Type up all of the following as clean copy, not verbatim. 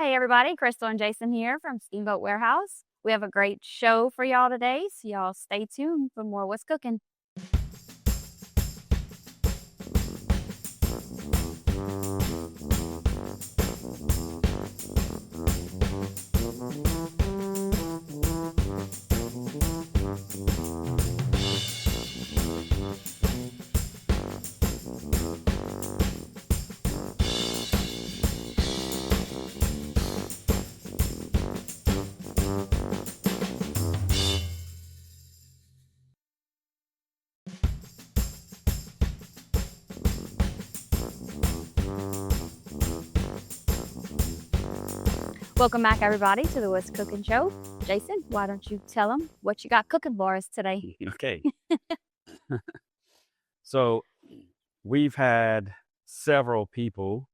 Hey everybody, Crystal and Jason here from Steamboat Warehouse. We have a great show for y'all today, so y'all stay tuned for more What's Cooking. Welcome back everybody to the What's Cooking show. Jason, why don't you tell them what you got cooking for us today? Okay. So we've had several people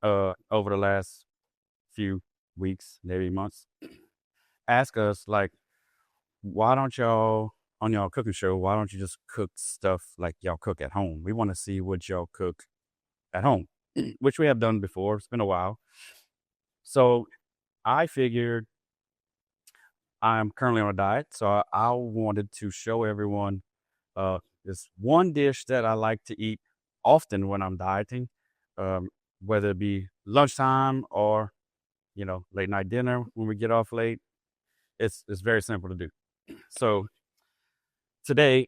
over the last few weeks, maybe months, ask us like, why don't y'all on y'all cooking show, why don't you just cook stuff like y'all cook at home? We want to see what y'all cook at home, which we have done before. It's been a while. So I figured I'm currently on a diet, so I wanted to show everyone this one dish that I like to eat often when I'm dieting, whether it be lunchtime or late night dinner when we get off late. It's very simple to do. So today,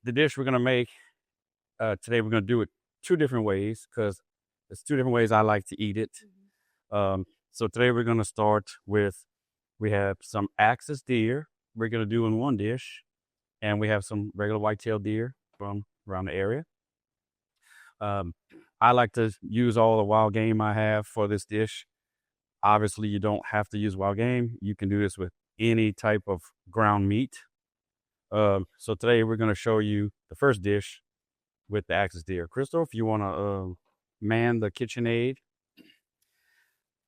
the dish we're gonna make today we're gonna do it two different ways because it's two different ways I like to eat it. So today we're gonna start with we have some axis deer we're gonna do in one dish, and we have some regular white-tailed deer from around the area. I like to use all the wild game I have for this dish. Obviously, you don't have to use wild game. You can do this with any type of ground meat. So today we're going to show you the first dish with the axis deer. Crystal, if you want to man the KitchenAid,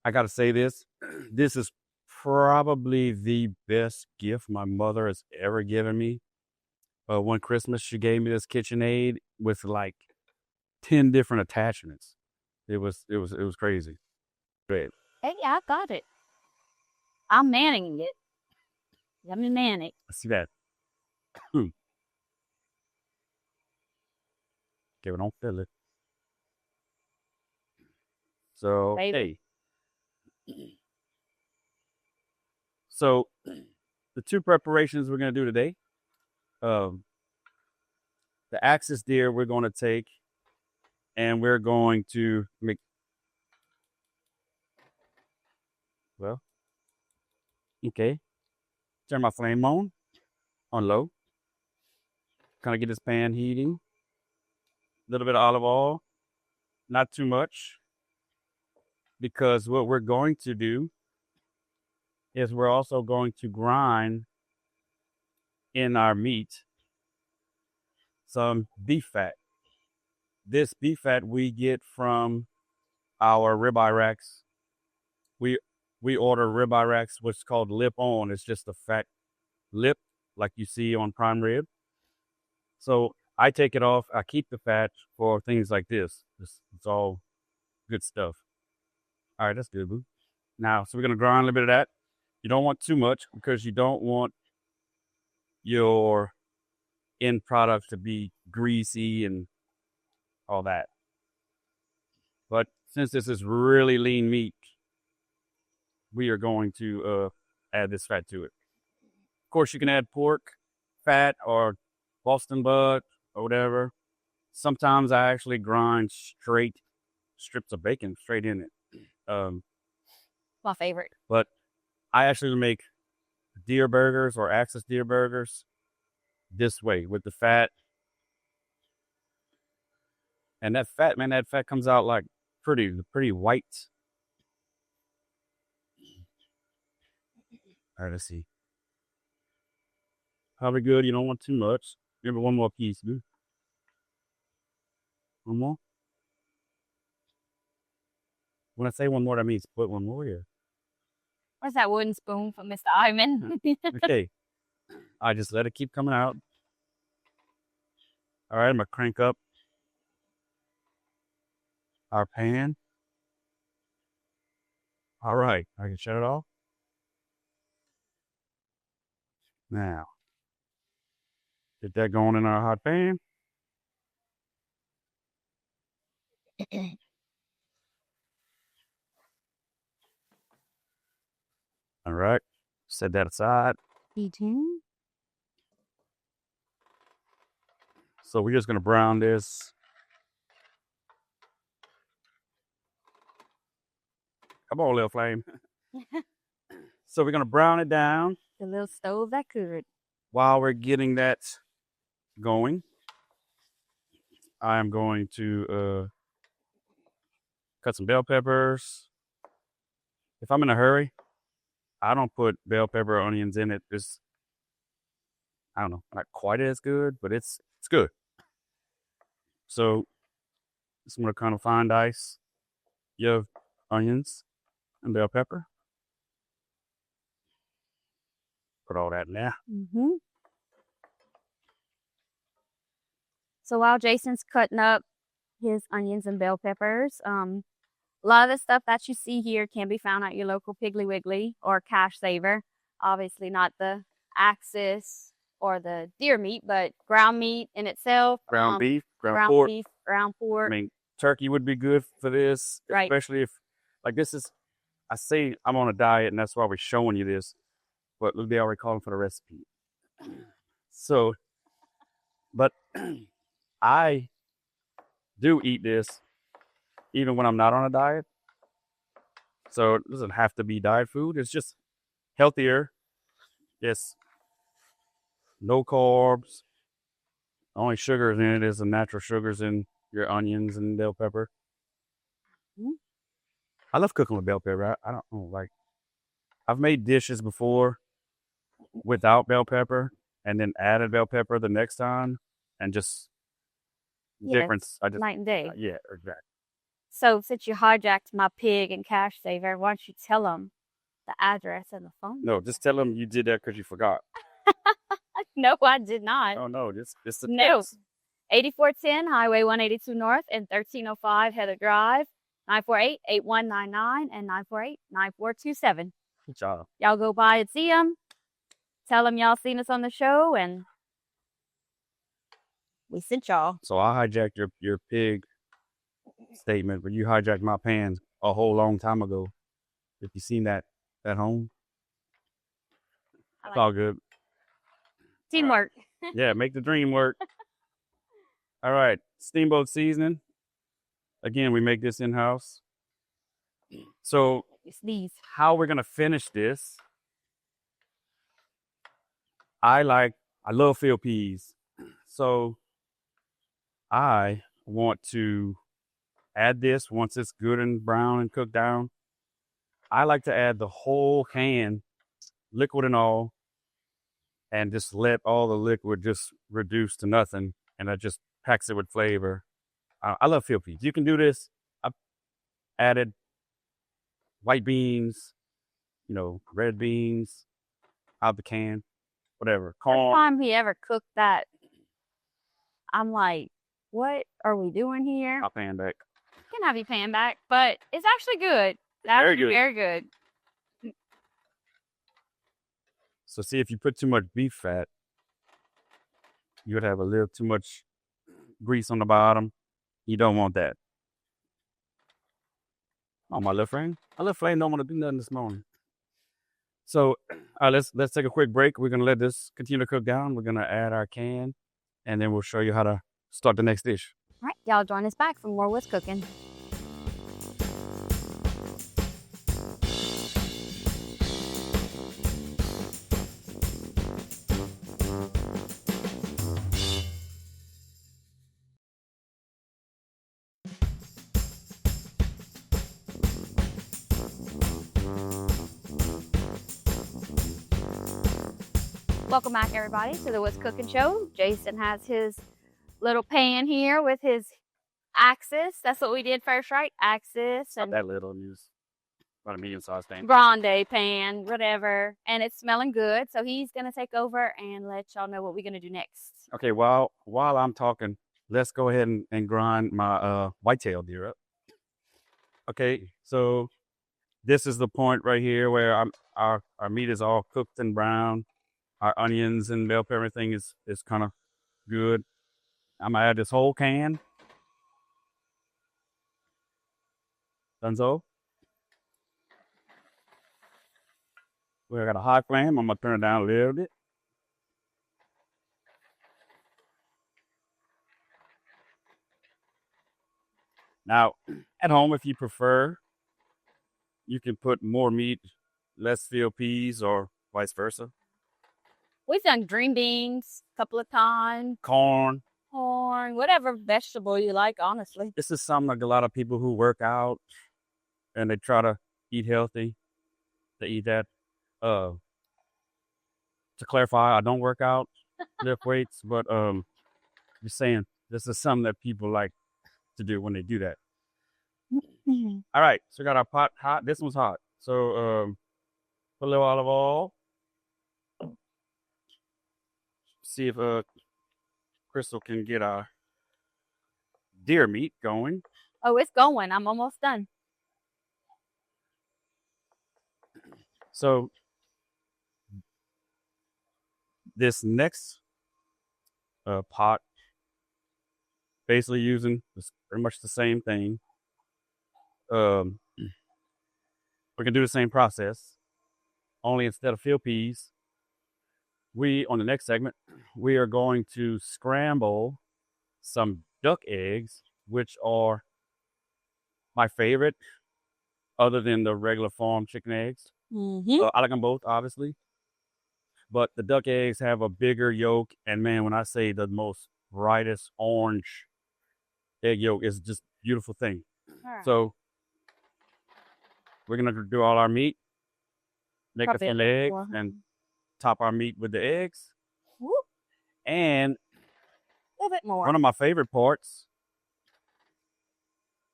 I got to say this. This is probably the best gift my mother has ever given me. One Christmas, she gave me this KitchenAid with like 10 different attachments. It was crazy. Great. Hey, I got it. I'm manning it. Let me man it. I see that. Okay, we don't fill it. So, Baby. So the two preparations we're going to do today, the axis deer we're going to take and we're going to make, well, okay, turn my flame on low, kind of get this pan heating, a little bit of olive oil, not too much, because what we're going to do is we're also going to grind in our meat some beef fat. This beef fat we get from our ribeye racks. We order ribeye racks, what's called lip on. It's just a fat lip like you see on prime rib. So I take it off. I keep the fat for things like this. It's all good stuff. All right, that's good, boo. Now, so we're going to grind a little bit of that. You don't want too much because you don't want your end product to be greasy and all that. But since this is really lean meat, we are going to add this fat to it. Of course, you can add pork fat or Boston butt or whatever. Sometimes I actually grind straight strips of bacon straight in it. My favorite. But I actually make deer burgers or axis deer burgers this way with the fat. And that fat, man, that fat comes out like pretty white. All right, let's see. Probably good. You don't want too much. Remember, one more piece, dude. One more. When I say one more, that means put one more here. Where's that wooden spoon from Mr. Iman? Okay. I just let it keep coming out. All right, I'm going to crank up our pan. All right, I can shut it off. Now, get that going in our hot pan. All right, set that aside. Eating. So we're just gonna brown this. Come on, little flame. So we're gonna brown it down. The little stove that could. While we're getting that going, I am going to cut some bell peppers. If I'm in a hurry, I don't put bell pepper or onions in it. It's, I don't know, not quite as good, but it's good. So just want to kind of fine dice your onions and bell pepper. Put all that in there. Mm-hmm. So while Jason's cutting up his onions and bell peppers, a lot of the stuff that you see here can be found at your local Piggly Wiggly or Cash Saver. Obviously not the Axis or the deer meat, but ground meat in itself. Ground beef, ground pork. beef, ground pork. I mean, turkey would be good for this, right? Especially if, like, this is. I say I'm on a diet, and that's why we're showing you this. But they already calling for the recipe. So, but I do eat this even when I'm not on a diet. So it doesn't have to be diet food. It's just healthier. Yes. No carbs. The only sugars in it is the natural sugars in your onions and bell pepper. Mm-hmm. I love cooking with bell pepper. I don't know, like, I've made dishes before without bell pepper and then added bell pepper the next time, and just difference. I just night and day. Yeah, exactly. So since you hijacked my pig and Cash Saver, why don't you tell them the address and the phone? No, just tell them you did that because you forgot. No, I did not. Oh no, just the no. text. 8410 Highway 182 North and 1305 Heather Drive, 948-8199 and 948-9427. Good job. Y'all go by and see them. Tell them y'all seen us on the show, and we sent y'all. So I hijacked your pig statement, but you hijacked my pans a whole long time ago. If you seen that at home, it's all good. Teamwork. Right. Yeah, make the dream work. All right, Steamboat seasoning. Again, we make this in-house. So how we're gonna finish this? I love field peas. So I want to add this once it's good and brown and cooked down. I like to add the whole can, liquid and all, and just let all the liquid just reduce to nothing, and that just packs it with flavor. I love field peas. You can do this. I've added white beans, red beans out the can, whatever. Corn. First time he ever cooked that, I'm like, what are we doing here? I'll pan back. You can have your pan back, but it's actually good. Very good. Very good. So see, if you put too much beef fat, you would have a little too much grease on the bottom. You don't want that. Oh, my little flame. My little flame don't want to do nothing this morning. So let's take a quick break. We're gonna let this continue to cook down. We're gonna add our can, and then we'll show you how to start the next dish. All right, y'all join us back for more What's Cooking. Welcome back, everybody, to the What's Cooking show. Jason has his little pan here with his Axis. That's what we did first, right? Axis. And not that little, use about a medium-sized pan. Grande pan, whatever. And it's smelling good. So he's going to take over and let y'all know what we're going to do next. Okay, while I'm talking, let's go ahead and grind my whitetail deer up. Okay, so This is the point right here where our meat is all cooked and brown. Our onions and bell pepper, everything is kind of good. I'm gonna add this whole can. Dunzo. We got a high flame. I'm gonna turn it down a little bit. Now, at home, if you prefer, you can put more meat, less field peas, or vice versa. We've done green beans a couple of times. Corn. Whatever vegetable you like, honestly. This is something like a lot of people who work out and they try to eat healthy. They eat that. To clarify, I don't work out, lift weights, but just saying this is something that people like to do when they do that. All right, so we got our pot hot. This one's hot. So put a little olive oil. See if Crystal can get our deer meat going. Oh, it's going. I'm almost done. So this next pot, basically using pretty much the same thing. We can do the same process, only instead of field peas, on the next segment, we are going to scramble some duck eggs, which are my favorite, other than the regular farm chicken eggs. I like them both, obviously. But the duck eggs have a bigger yolk, and man, when I say the most brightest orange egg yolk, is just a beautiful thing. Right. So we're gonna do all our meat, make a fillet, and top our meat with the eggs. Woo. And a little bit more. One of my favorite parts,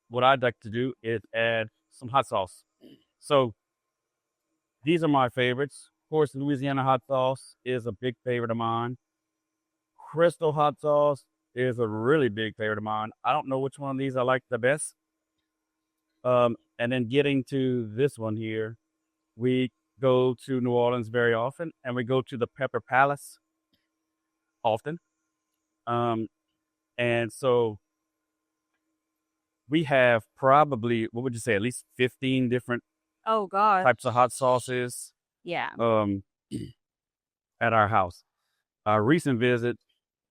what I'd like to do is add some hot sauce. So these are my favorites. Of course, Louisiana hot sauce is a big favorite of mine. Crystal hot sauce is a really big favorite of mine. I don't know which one of these I like the best. And then getting to this one here, we go to New Orleans very often, and we go to the Pepper Palace often. And so we have probably, what would you say, at least 15 different types of hot sauces. Yeah. At our house. Our recent visit,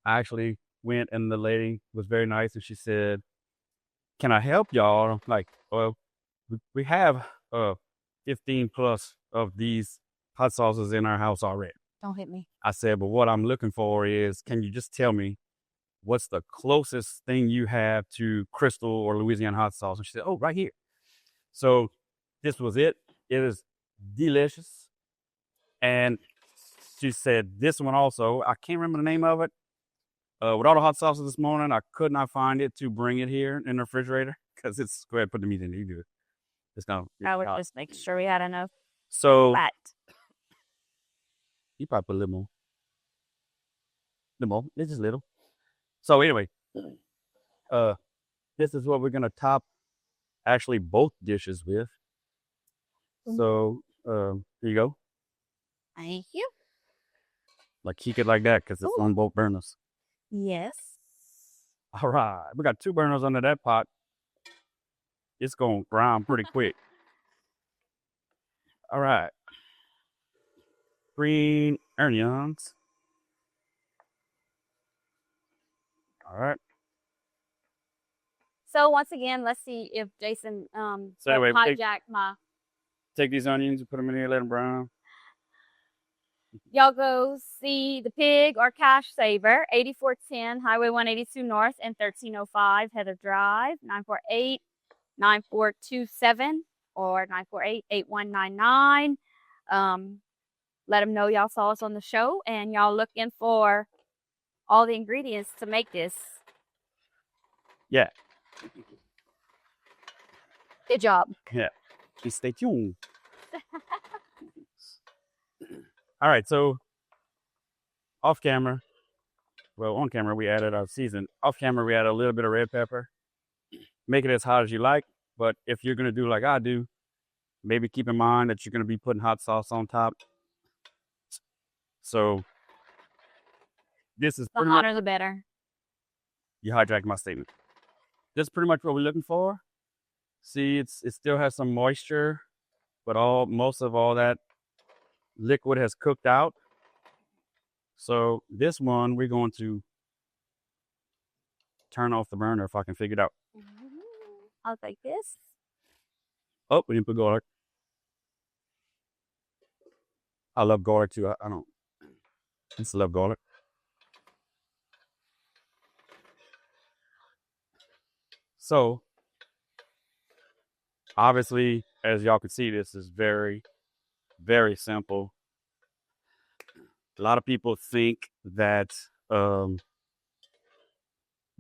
I actually went, and the lady was very nice, and she said, "Can I help y'all?" I'm like, well, we have 15 plus of these hot sauces in our house already. Don't hit me. I said, but what I'm looking for is, can you just tell me what's the closest thing you have to Crystal or Louisiana hot sauce? And she said, oh, right here. So this was it. It is delicious. And she said this one also, I can't remember the name of it. With all the hot sauces this morning, I could not find it to bring it here in the refrigerator because it's, go ahead, put the meat in there. You do it. It's not. I would just make sure we had enough. So fat. You probably put a little more. It's just little. So anyway, this is what we're gonna top actually both dishes with. So here you go. Thank you. Like keep it like that because it's on both burners. Yes. All right, we got 2 burners under that pot. It's gonna brown pretty quick. All right. Green onions. All right. So once again, let's see if Jason so anyway, hijacked my. Take these onions and put them in here, let them brown. Y'all go see the Pig or Cash Saver, 8410 Highway 182 North and 1305 Heather Drive, 948-9427 or 948-8199. Let them know y'all saw us on the show and y'all looking for all the ingredients to make this. Yeah. Good job. Yeah. Please stay tuned. All right, so off camera, well, on camera, we added our season. Off camera, we added a little bit of red pepper. Make it as hot as you like, but if you're going to do like I do, maybe keep in mind that you're going to be putting hot sauce on top. So this is The pretty much, hotter the better. you hijacked my statement. This is pretty much what we're looking for. See, it still has some moisture, but most of all that liquid has cooked out. So this one, we're going to turn off the burner if I can figure it out. I'll take this. Oh, we didn't put garlic. I love garlic too. I just love garlic. So obviously, as y'all can see, this is very, very simple. A lot of people think that what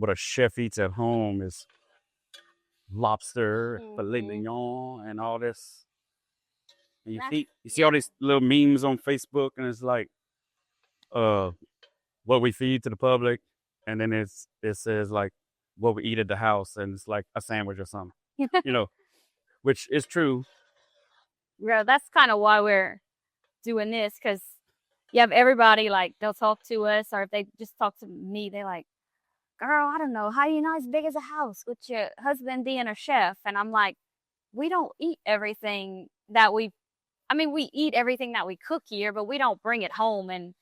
a chef eats at home is lobster, filet mignon, and all this. And you see all these little memes on Facebook, and it's like, what we feed to the public, and then it says like what we eat at the house, and it's like a sandwich or something, which is true. Yeah, that's kind of why we're doing this, because you have everybody, like, they'll talk to us, or if they just talk to me, they're like, girl, I don't know, how you know as big as a house with your husband being a chef? And I'm like, we don't eat everything that we eat everything that we cook here, but we don't bring it home and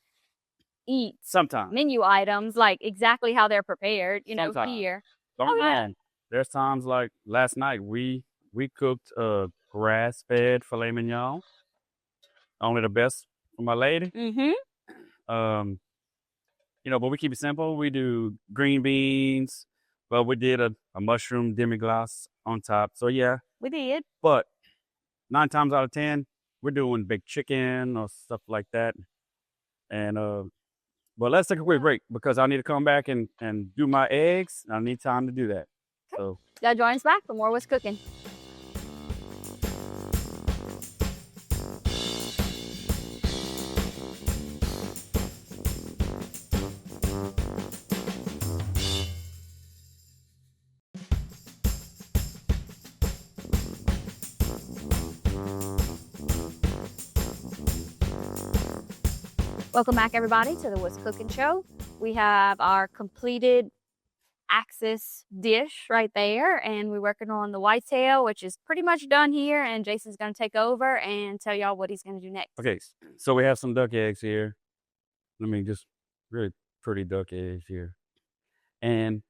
eat Sometimes menu items like exactly how they're prepared, Sometimes. here. Don't get me wrong. There's times like last night we cooked grass-fed filet mignon. Only the best for my lady. Mm-hmm. But we keep it simple. We do green beans, but we did a mushroom demi-glace on top. So yeah, We did. but 9 times out of 10, we're doing baked chicken or stuff like that. And but let's take a quick break because I need to come back and do my eggs. I need time to do that. So Gotta join us back for more What's Cooking. Welcome back, everybody, to the What's Cooking show. We have our completed axis dish right there, and we're working on the whitetail, which is pretty much done here, and Jason's going to take over and tell y'all what he's going to do next. Okay, so we have some duck eggs here. Just really pretty duck eggs here. And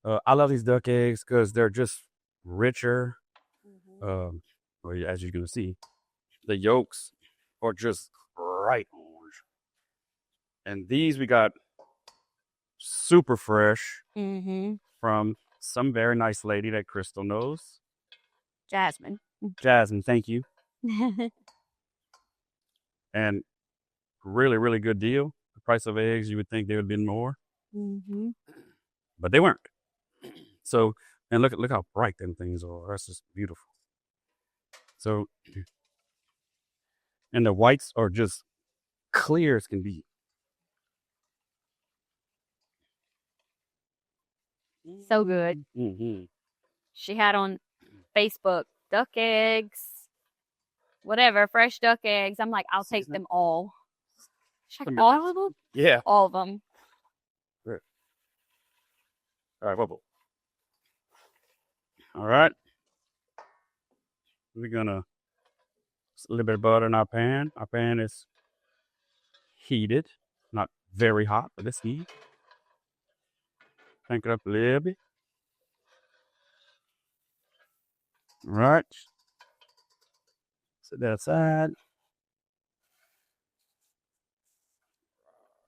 I love these duck eggs because they're just richer. As you can see, the yolks are just bright orange. And these we got super fresh from some very nice lady that Crystal knows. Jasmine, thank you. And really, really good deal. The price of eggs, you would think they would have been more. But they weren't. So, and look how bright them things are. That's just beautiful. So, and the whites are just clear as can be. So good. She had on Facebook duck eggs, whatever, fresh duck eggs. I'm like, I'll take them all. She's like, all of them? Yeah. All of them. Good. All right, bubble. All right. We're gonna a little bit of butter in our pan. Our pan is heated, not very hot, but it's heated. Crank it up a little bit. All right. Set that aside.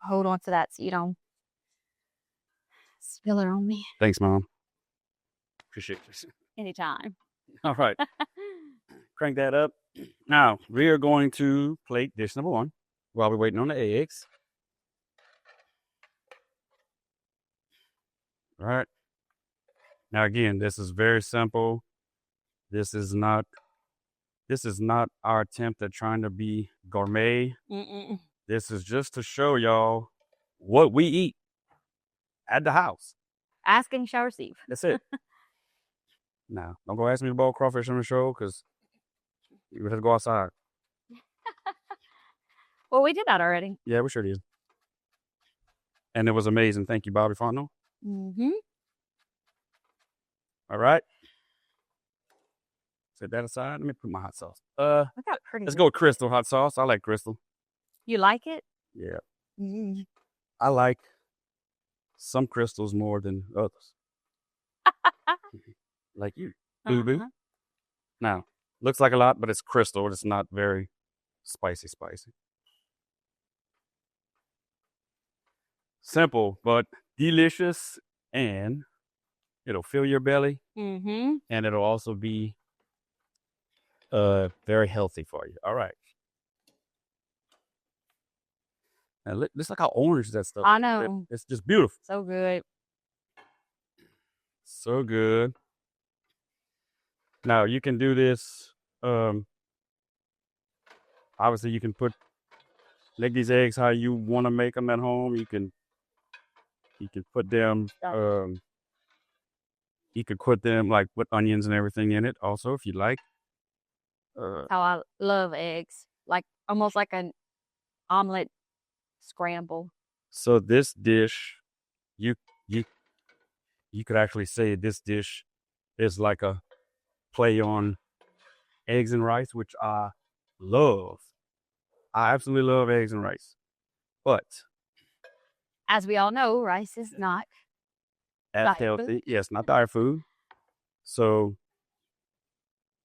Hold on to that so you don't spill it on me. Thanks, Mom. Appreciate it. Anytime. All right. Crank that up. Now, we are going to plate dish number 1 while we're waiting on the eggs. All right. Now, again, this is very simple. This is not our attempt at trying to be gourmet. This is just to show y'all what we eat at the house. Ask and you shall receive. That's it. Now, don't go ask me to boil crawfish on the show because We have to go outside. Well, we did that already. Yeah, we sure did. And it was amazing. Thank you, Bobby Fontenot. Mm-hmm. All right. Set that aside. Let me put my hot sauce. Look how pretty. Let's go with Crystal hot sauce. I like Crystal. You like it? Yeah. Mm. I like some crystals more than others. Like you. Boo boo. Now, looks like a lot, but it's crystal. It's not very spicy. Simple, but delicious, and it'll fill your belly. Mm-hmm. And it'll also be very healthy for you. All right. Now, just look how orange that stuff is. I know. It's just beautiful. So good. So good. Now, you can do this. Obviously, you can make these eggs how you want to make them at home. You can put them. You could put them like with onions and everything in it. Also, if you like. How I love eggs, like almost like an omelet scramble. So this dish, you could actually say this dish is like a play on eggs and rice, which I love. I absolutely love eggs and rice. But as we all know, rice is not as healthy. Yes, not diet food. So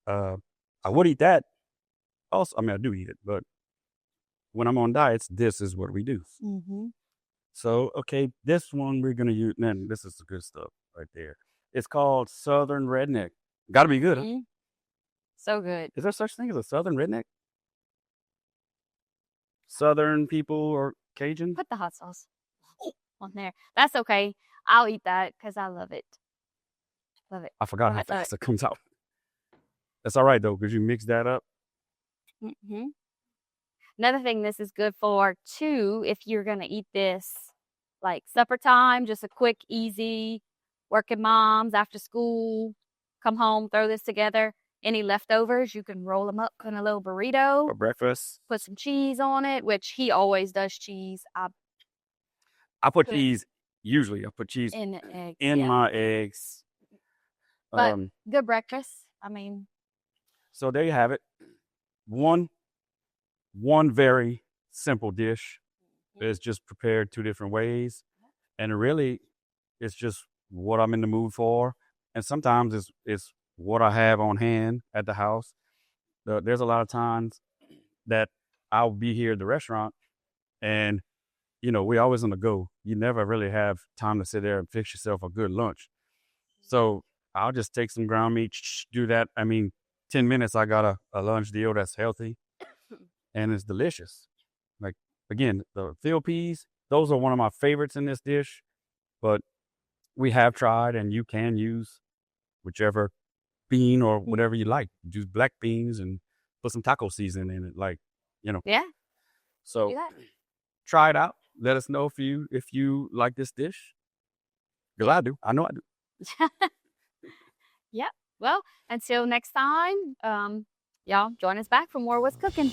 I would eat that. Also, I mean, I do eat it, but when I'm on diets, this is what we do. Mm-hmm. So, okay, this one we're going to use, man, this is the good stuff right there. It's called Southern Redneck. Got to be good, huh? So good. Is there such thing as a Southern Redneck? Southern people or Cajun? Put the hot sauce on there. That's okay. I'll eat that because I love it. Love it. I forgot how fast it comes out. That's all right, though, because you mix that up. Mm-hmm. Another thing this is good for, too, if you're going to eat this like supper time, just a quick, easy, working moms after school, come home, throw this together. Any leftovers, you can roll them up in a little burrito. For breakfast. Put some cheese on it, which he always does cheese. I put cheese, usually I put cheese in eggs, my eggs. But good breakfast. I mean. So there you have it. One very simple dish is just prepared two different ways. And really, it's just what I'm in the mood for. And sometimes it's what I have on hand at the house. There's a lot of times that I'll be here at the restaurant and, you know, we're always on the go. You never really have time to sit there and fix yourself a good lunch. So I'll just take some ground meat, do that. I mean, 10 minutes, I got a lunch deal that's healthy and it's delicious. Like, again, the field peas, those are one of my favorites in this dish, but we have tried, and you can use whichever bean or whatever you like. Use black beans and put some taco seasoning in it, like, you know. Yeah. So try it out. Let us know if you like this dish. Because I do. I know I do. Yep. Well, until next time, y'all join us back for more What's Cooking.